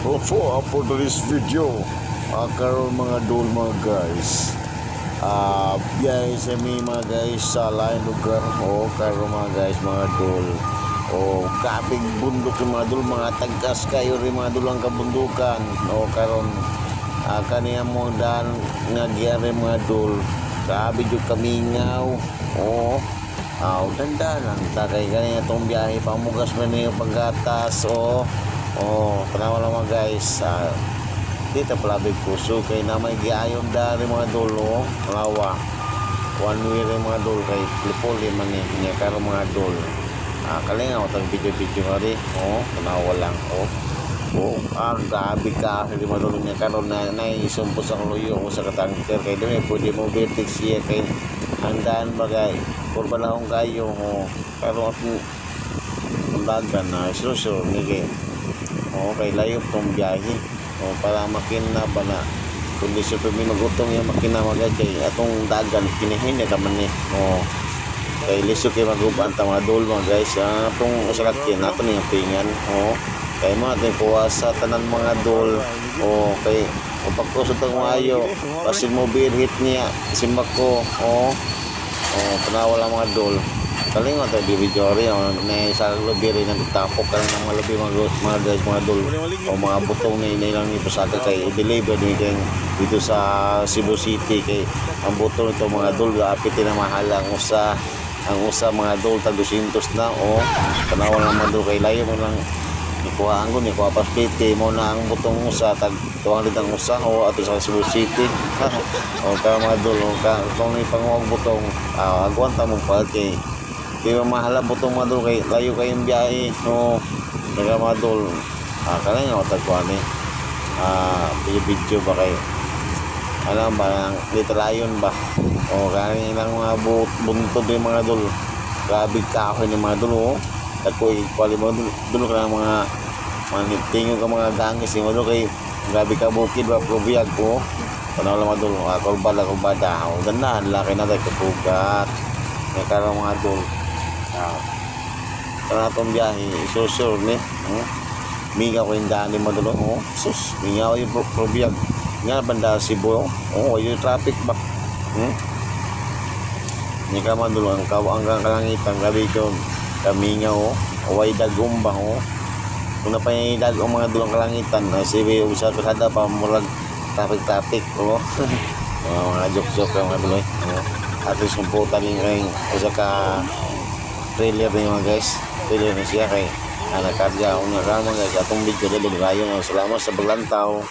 For this video, karon mga dol mga guys. Guys, mga guys sa lain lugar. Karon mga guys, mga dol. Kaping bundok yung mga dol, mga tagkas kayo rin mga dol ang kabundukan. Karon kaniya mo daan nga giyari mga dol. Grabe yung kamingaw. Ganda lang. Takay kaniya itong biyahe, pamugas mo na yung paggatas. Panawa lang mga guys. Dito palabig puso kay na may giayon dari mga dolo malawa one way rin mga dol kay lipoli man niya karo mga dol kalingaw tag video hari panawa lang gabi ka hindi mga dolo niya karo na isumpo sa luyo o sa katangker kay dili pwede mo vertex siya kay handaan bagay kurba na akong kayo karo ako dagan na sure nige kay layo tong biyahe para makina ba na kundi super minugutong yung makina magay kay atong dagan kinihin ka man ni kay liso kay maguban ta mga dol mga guys atong usakyan nato ni pingan kay mo ating kuwasa tanan mga dol kay pagkusot ang maayo pasin mo beer hit niya simbak ko panawa lang mga dol kalingon tayo di video rin na sa lubi rin nagtapok ka ng mga lubi mga guys mga dol mga butong na inilang ipasaka kay i-deliver dito sa Cebu City kay ang butong ito mga dol apiti na mahal ang usa mga dol tag 200 na panawa lang mga dol kay layo mo lang ikuha ang ikuha pa piti mo na ang butong usa tag 200 ang usa ato sa Cebu City kaya mga dol kung ipanguwag butong agwanta mo pa kay kaya mahala butong mga dol kay layo kayong biyahe kaya mga dol kaya nga matagpuan video ba kayo alam ba little lion ba kaya ilang mga buntod yung mga dol grabe kahoy ng mga dol ako ikwali mga dol ka ng mga tingin ka mga gangis yung mga dol kay grabe ka bukid ba probiyag ko panahon lang mga dol kurbada ganahan laki na tayo kapugat may karang mga dol para itong biyahe isusur ni mingaw ko yung daan ni Madulong sus mingaw yung probiyag nga banda Cebu yung traffic ba hindi ka Madulong ang kalangitan gabi ko kamingaw way dagong ba kung napangidag ang mga dulang kalangitan sibi sa kasada pa murag traffic mga joke yung mga duloy at least kumputan yung usa ka trailer na yung mga guys trailer na siya kay nagkarga ako nga ramang guys atong video dito salamat sa paglantaw.